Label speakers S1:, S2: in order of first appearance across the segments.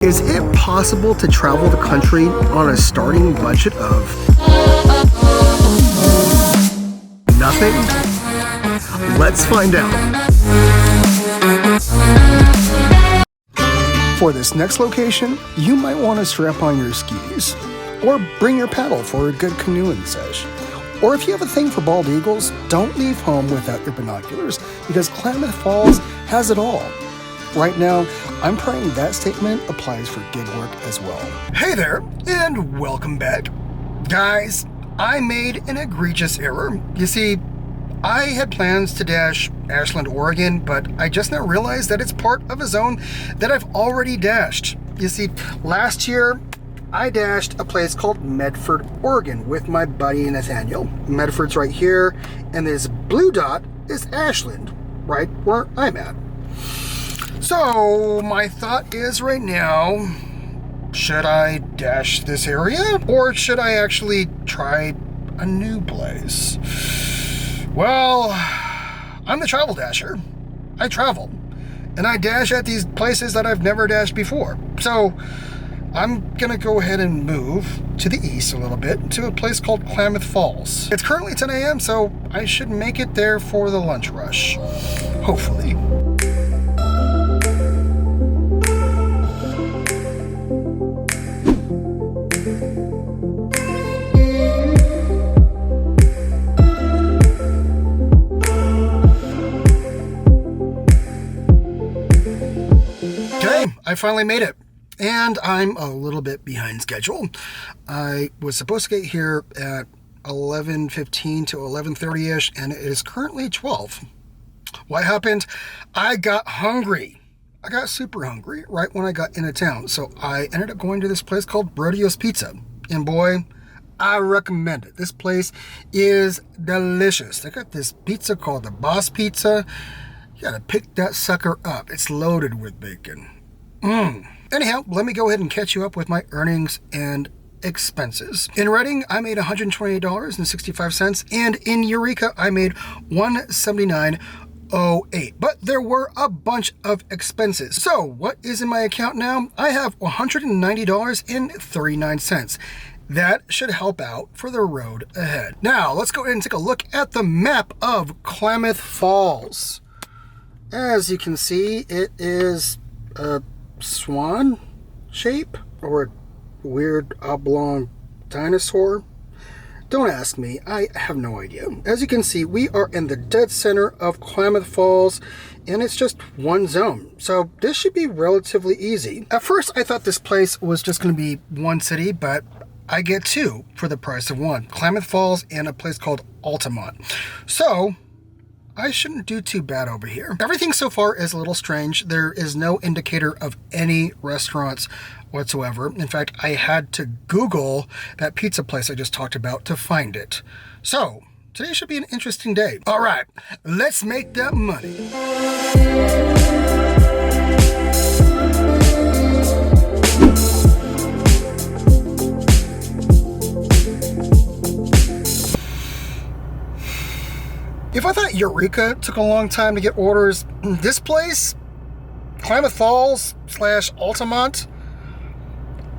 S1: Is it possible to travel the country on a starting budget of nothing? Let's find out. For this next location, you might want to strap on your skis, or bring your paddle for a good canoeing sesh. Or if you have a thing for bald eagles, don't leave home without your binoculars, because Klamath Falls has it all. Right now, I'm praying that statement applies for gig work as well. Hey there, and welcome back. Guys, I made an egregious error. You see, I had plans to dash Ashland, Oregon, but I just now realized that it's part of a zone that I've already dashed. You see, last year, I dashed a place called Medford, Oregon with my buddy Nathaniel. Medford's right here, and this blue dot is Ashland, right where I'm at. So my thought is right now, should I dash this area, or should I actually try a new place? Well, I'm the travel dasher. I travel, and I dash at these places that I've never dashed before. So I'm gonna go ahead and move to the east a little bit to a place called Klamath Falls. It's currently 10 a.m., so I should make it there for the lunch rush, hopefully. I finally made it, and I'm a little bit behind schedule. I was supposed to get here at 11:15 to 11:30ish, and it is currently 12. What happened? I got hungry. I got super hungry right when I got into town, so I ended up going to this place called Rodeo's Pizza, and boy, I recommend it. This place is delicious. They got this pizza called the Boss Pizza. You gotta pick that sucker up. It's loaded with bacon. Anyhow, let me go ahead and catch you up with my earnings and expenses. In Reading, I made $128.65, and in Eureka, I made $179.08. But there were a bunch of expenses. So what is in my account now? I have $190.39. That should help out for the road ahead. Now, let's go ahead and take a look at the map of Klamath Falls. As you can see, it is a swan shape or a weird oblong dinosaur. Don't ask me, I have no idea. As you can see, we are in the dead center of Klamath Falls, and it's just one zone, so this should be relatively easy. At first I thought this place was just going to be one city, but I get two for the price of one: Klamath Falls and a place called Altamont. So I shouldn't do too bad over here. Everything so far is a little strange. There is no indicator of any restaurants whatsoever. In fact, I had to Google that pizza place I just talked about to find it. So today should be an interesting day. All right, let's make that money. If I thought Eureka took a long time to get orders, this place, Klamath Falls / Altamont,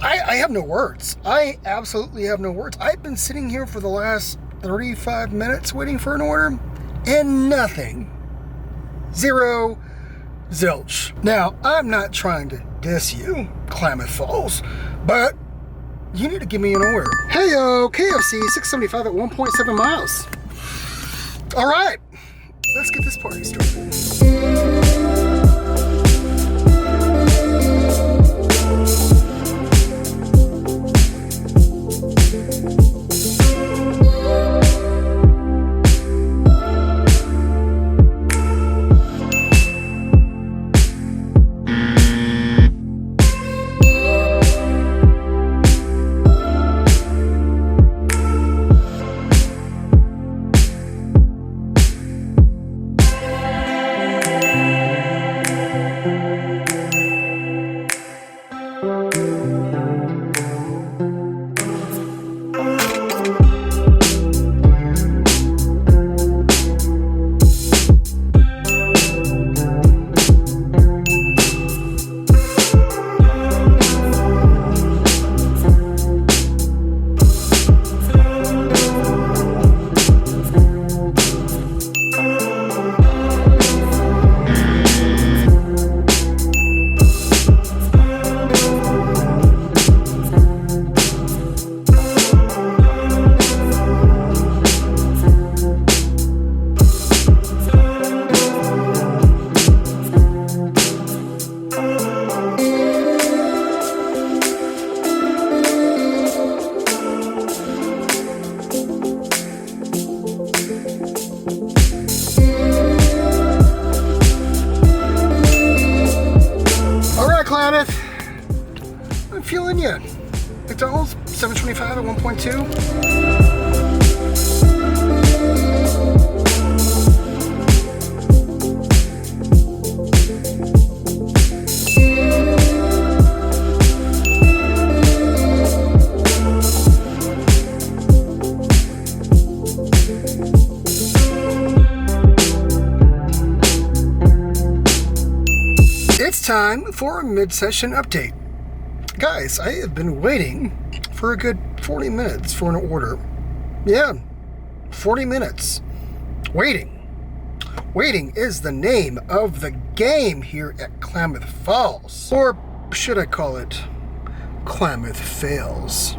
S1: I have no words. I absolutely have no words. I've been sitting here for the last 35 minutes waiting for an order, and nothing. Zero, zilch. Now, I'm not trying to diss you, Klamath Falls, but you need to give me an order. Hey-o, KFC 675 at 1.7 miles. All right, let's get this party started. haven't feeling yet. McDonald's, $7.25 at 1.2. It's time for a mid-session update. Guys, I have been waiting for a good 40 minutes for an order. Yeah, 40 minutes. Waiting. Waiting is the name of the game here at Klamath Falls. Or should I call it Klamath Fails?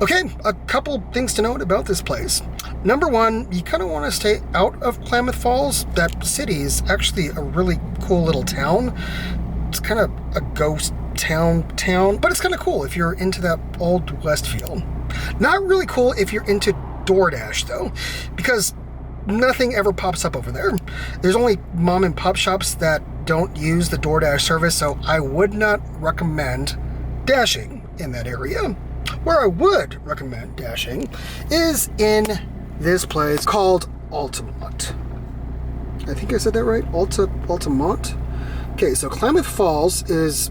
S1: Okay, a couple things to note about this place. Number one, you kind of want to stay out of Klamath Falls. That city is actually a really cool little town. It's kind of a ghost town, but it's kind of cool if you're into that old West feel. Not really cool if you're into DoorDash though, because nothing ever pops up over there. There's only mom and pop shops that don't use the DoorDash service, so I would not recommend dashing in that area. Where I would recommend dashing is in this place called Altamont. I think I said that right? Altamont? Okay, so Klamath Falls is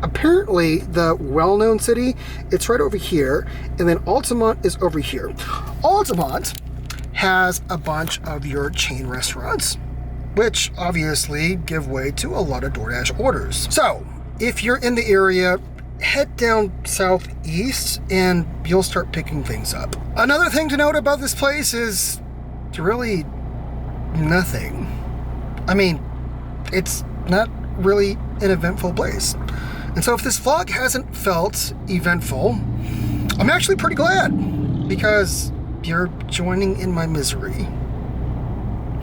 S1: apparently the well-known city. It's right over here, and then Altamont is over here. Altamont has a bunch of your chain restaurants, which obviously give way to a lot of DoorDash orders. So, if you're in the area, head down southeast and you'll start picking things up. Another thing to note about this place is really nothing. I mean, it's not really an eventful place. And so if this vlog hasn't felt eventful, I'm actually pretty glad, because you're joining in my misery.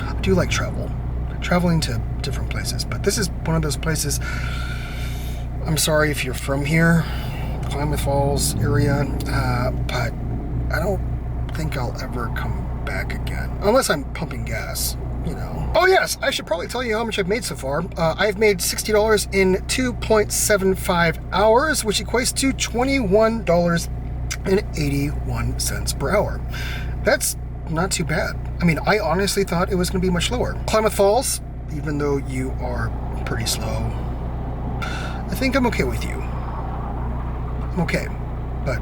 S1: I do like traveling to different places, but this is one of those places. I'm sorry if you're from here, Klamath Falls area, but I don't think I'll ever come back again. Unless I'm pumping gas, you know. Oh yes, I should probably tell you how much I've made so far. I've made $60 in 2.75 hours, which equates to $21.81 per hour. That's not too bad. I mean, I honestly thought it was going to be much lower. Klamath Falls, even though you are pretty slow, I think I'm okay with you. I'm okay, but,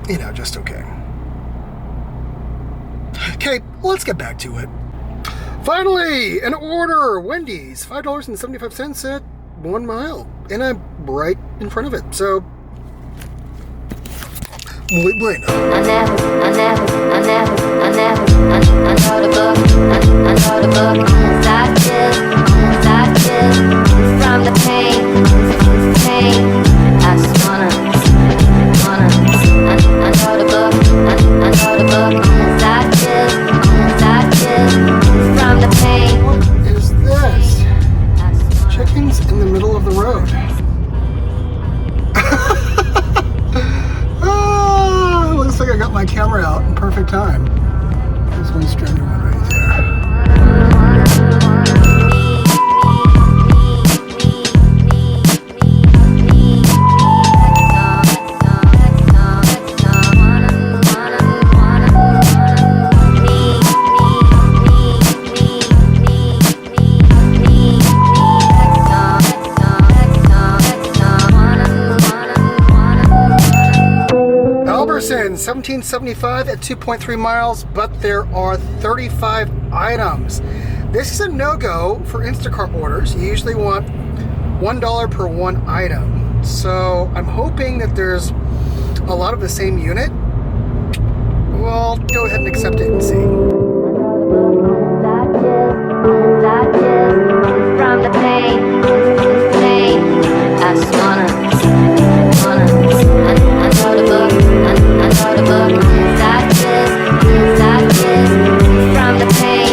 S1: you know, just okay. Okay, let's get back to it. Finally, an order. Wendy's, $5.75 at 1 mile. And I'm right in front of it, so muy bueno. I know the book. Side chill, from the pain. I just wanna. I know the book. Side chill, from the pain. What is this? Chickens in the middle of the road. Looks like I got my camera out in perfect time. There's one stranded one right there. $17.75 at 2.3 miles, but there are 35 items. This is a no-go for Instacart orders. You usually want $1 per one item. So I'm hoping that there's a lot of the same unit. Well, go ahead and accept it and see. From the pain, I just wanna. I know the book. Side kiss, from the pain.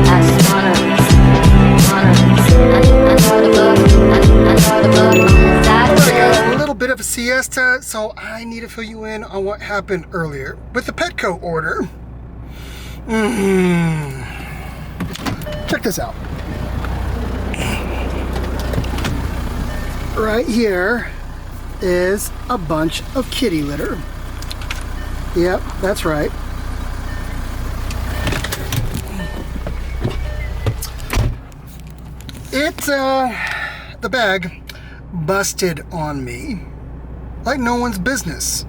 S1: I just wanna. I know the book. Side kiss. A little bit of a siesta, so I need to fill you in on what happened earlier with the Petco order. Check this out. right here is a bunch of kitty litter. Yep, that's right. The bag busted on me like no one's business.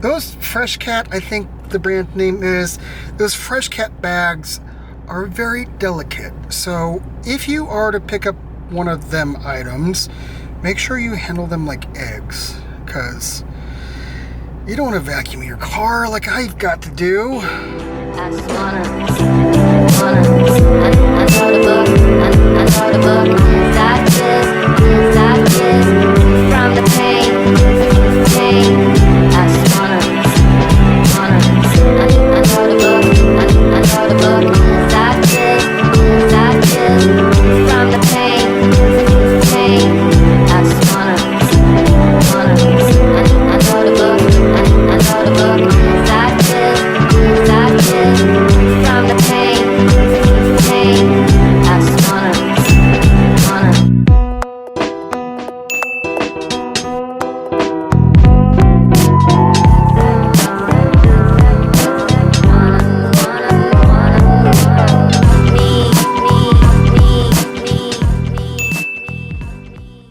S1: Those Fresh Cat, I think the brand name is, those Fresh Cat bags are very delicate. So if you are to pick up one of them items, make sure you handle them like eggs, because you don't want to vacuum your car like I've got to do. From the pain.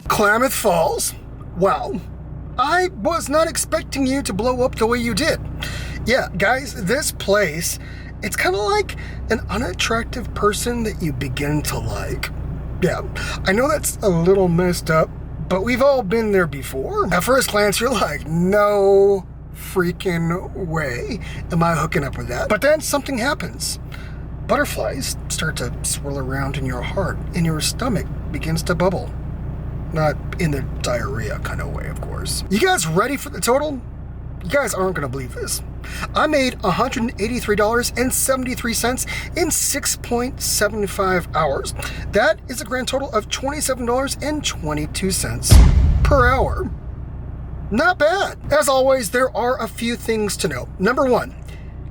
S1: Klamath Falls. Wow. I was not expecting you to blow up the way you did. Yeah, guys, this place, it's kind of like an unattractive person that you begin to like. Yeah, I know that's a little messed up, but we've all been there before. At first glance, you're like, no freaking way am I hooking up with that. But then something happens. Butterflies start to swirl around in your heart, and your stomach begins to bubble. Not in the diarrhea kind of way, of course. You guys ready for the total? You guys aren't going to believe this. I made $183.73 in 6.75 hours. That is a grand total of $27.22 per hour. Not bad. As always, there are a few things to note. Number one,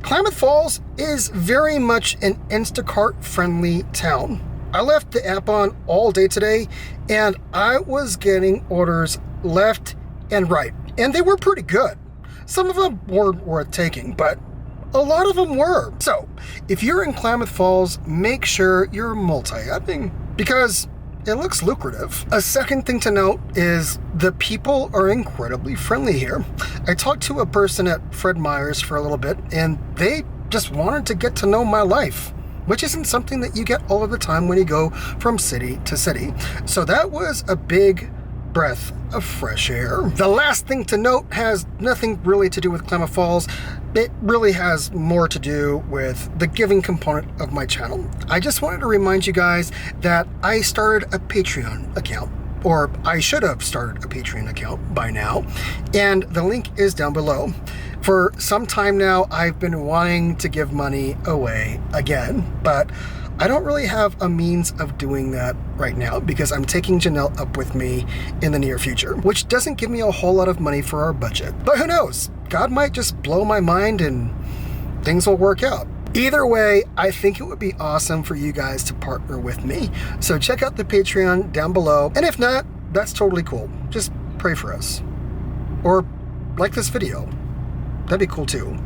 S1: Klamath Falls is very much an Instacart-friendly town. I left the app on all day today, and I was getting orders left and right, and they were pretty good. Some of them weren't worth taking, but a lot of them were. So, if you're in Klamath Falls, make sure you're multi-apping, because it looks lucrative. A second thing to note is the people are incredibly friendly here. I talked to a person at Fred Meyer's for a little bit, and they just wanted to get to know my life, which isn't something that you get all of the time when you go from city to city. So that was a big breath of fresh air. The last thing to note has nothing really to do with Klamath Falls. It really has more to do with the giving component of my channel. I just wanted to remind you guys that I started a Patreon account, or I should have started a Patreon account by now, and the link is down below. For some time now, I've been wanting to give money away again, but I don't really have a means of doing that right now because I'm taking Janelle up with me in the near future, which doesn't give me a whole lot of money for our budget. But who knows? God might just blow my mind and things will work out. Either way, I think it would be awesome for you guys to partner with me. So check out the Patreon down below. And if not, that's totally cool. Just pray for us. Or like this video. That'd be cool too.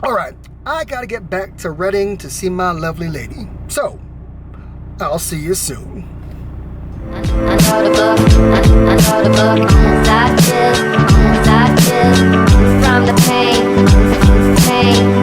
S1: All right, I gotta get back to Reading to see my lovely lady. So, I'll see you soon. I know the book, from the pain.